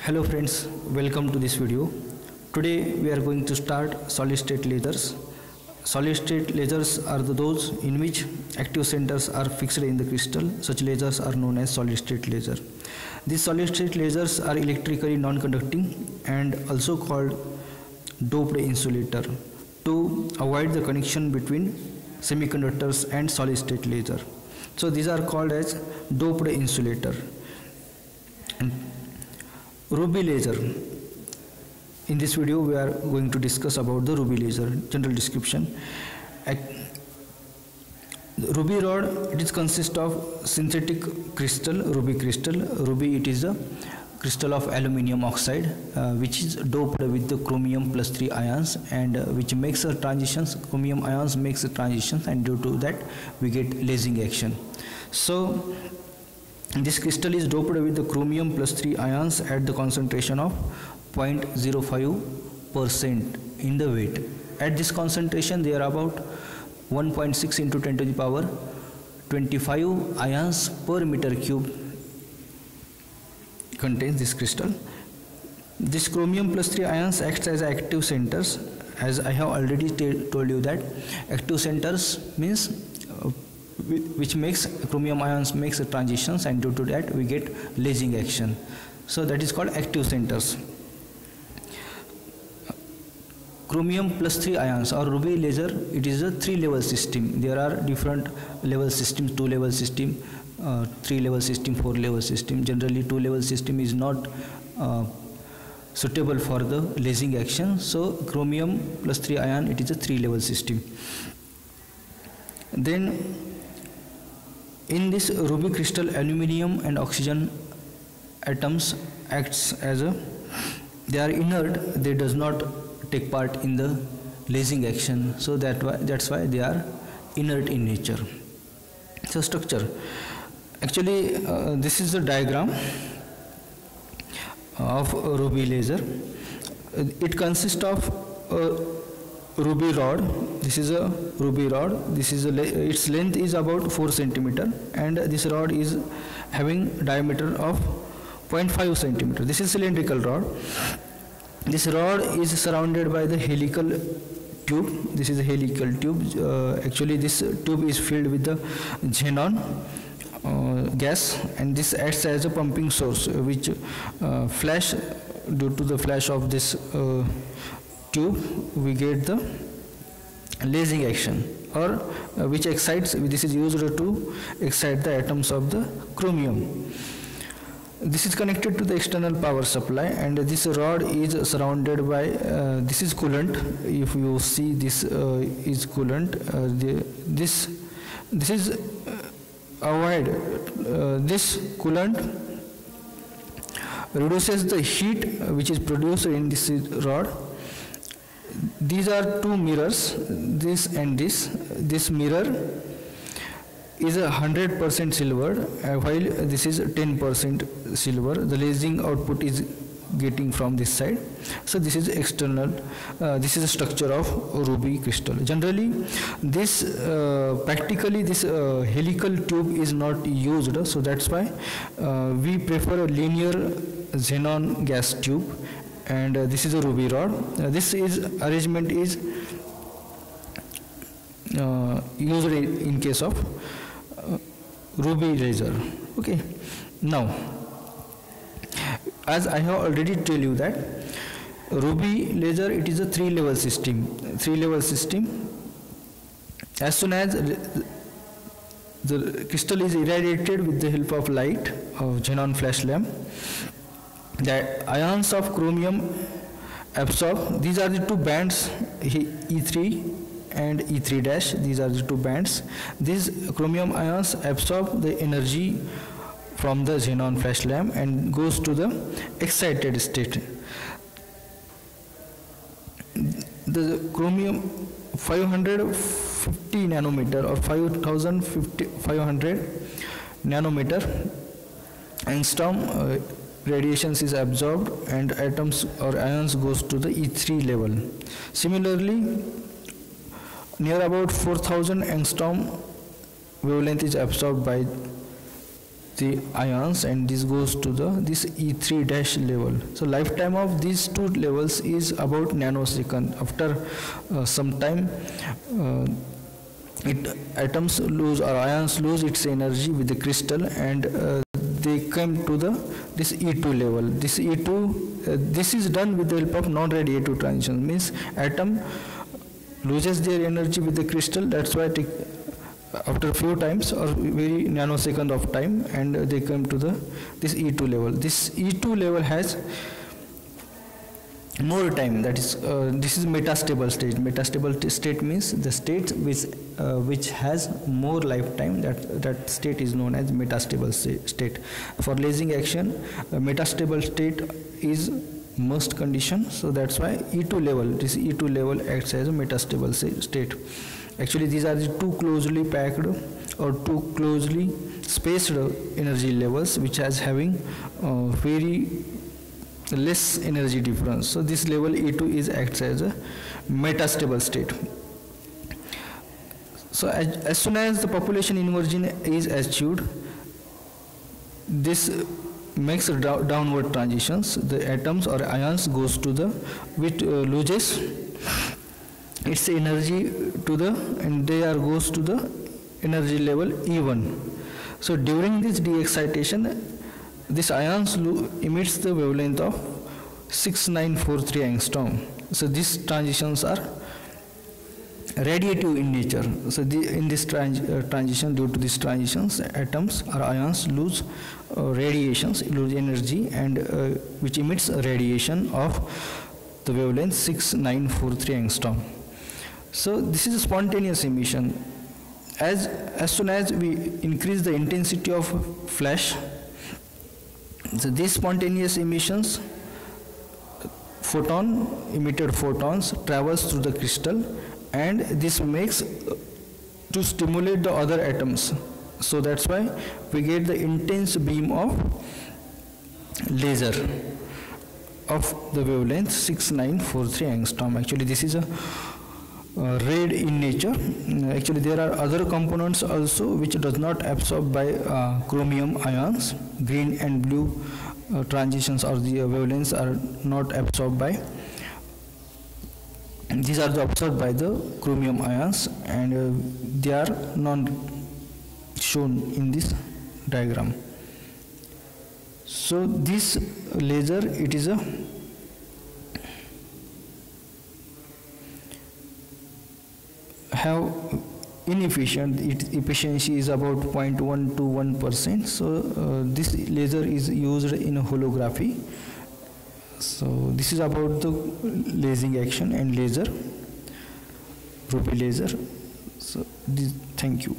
Hello friends, welcome to this video. Today we are going to start solid state lasers. Solid state lasers are those in which active centers are fixed in the crystal. Such lasers are known as solid state laser. These solid state lasers are electrically non-conducting and also called doped insulator to avoid the connection between semiconductors and solid state laser. So these are called as doped insulator. Ruby laser. In this video we are going to discuss about the ruby laser. General description. Ruby rod, it consists of synthetic crystal, ruby crystal. Ruby, it is a crystal of aluminium oxide which is doped with the chromium plus 3 ions, and which makes a transitions. Chromium ions makes a transitions, and due to that we get lasing action. So this crystal is doped with the chromium plus 3 ions at the concentration of 0.05% in the weight. At this concentration there are about 1.6 into 10 to the power 25 ions per meter cube contains this crystal. This chromium plus 3 ions acts as active centers. As I have already told you that active centers means which makes chromium ions makes transitions, and due to that we get lasing action. So that is called active centers. Chromium plus 3 ions or ruby laser, it is a 3-level system. There are different level systems: 2-level system, 3-level system, 4-level system. Generally 2-level system is not suitable for the lasing action. So chromium plus 3 ion, it is a 3-level system. Then in this ruby crystal, aluminium and oxygen atoms acts as they are inert. They does not take part in the lasing action, so that's why they are inert in nature. So structure, actually this is the diagram of ruby laser. It consists of ruby rod. This is a ruby rod. This is its length is about 4 centimeter, and this rod is having diameter of 0.5 centimeter. This is cylindrical rod. This rod is surrounded by the helical tube. This is a helical tube. Actually this tube is filled with the xenon gas, and this acts as a pumping source which flash. Due to the flash of this tube we get the lasing action, or which excites. This is used to excite the atoms of the chromium. This is connected to the external power supply, and this rod is surrounded by this is coolant. If you see, this is coolant. This is avoid this coolant reduces the heat which is produced in this rod. These are two mirrors, this and this. This mirror is 100% silver, while this is 10% silver. The lasing output is getting from this side. So this is external. This is a structure of ruby crystal. Generally, this practically this helical tube is not used. So that's why we prefer a linear xenon gas tube. And this is a ruby rod. This is arrangement is used in case of ruby laser. Okay. Now, as I have already told you that ruby laser, it is a 3-level system. 3-level system. As soon as the crystal is irradiated with the help of light of xenon flash lamp, the ions of chromium absorb. These are the two bands, E3 and E3 dash. These are the two bands. These chromium ions absorb the energy from the xenon flash lamp and goes to the excited state. The chromium 550 nanometer or 500 nanometer angstrom radiations is absorbed, and atoms or ions goes to the E3 level. Similarly, near about 4000 angstrom wavelength is absorbed by the ions, and this goes to the this E3 dash level. So lifetime of these two levels is about nanosecond. After some time, atoms lose or ions lose its energy with the crystal, and they come to the this E2 level. This E2, this is done with the help of non-radiative transition. Means atom loses their energy with the crystal. That's why after a few times or very nanosecond of time, and they come to the this E2 level. This E2 level has more time, that is this is metastable state. Metastable state means the state which has more lifetime, that state is known as metastable state. For lasing action, metastable state is must condition, so that's why E2 level, this E2 level acts as a metastable state. Actually these are the two closely packed or two closely spaced energy levels which has having very less energy difference. So this level E2 is acts as a metastable state. So as soon as the population inversion is achieved, this makes downward transitions. The atoms or ions goes to the which loses its energy to the, and they are goes to the energy level E1. So during this de-excitation, this ions emits the wavelength of 6943 angstrom. So these transitions are radiative in nature. So in this transition, due to these transitions, atoms or ions lose radiations, lose energy, and which emits a radiation of the wavelength 6943 angstrom. So this is a spontaneous emission. As soon as we increase the intensity of flash, so these spontaneous emissions, emitted photons travels through the crystal, and this makes to stimulate the other atoms. So that's why we get the intense beam of laser of the wavelength 6943 angstrom. Actually this is a red in nature. Actually there are other components also which does not absorb by chromium ions. Green and blue transitions or the wavelengths are not absorbed by, these are absorbed by the chromium ions, and they are not shown in this diagram. So this laser, it is a have inefficient, its efficiency is about 0.121%. So this laser is used in holography. So this is about the lasing action and laser, Ruby laser. So thank you.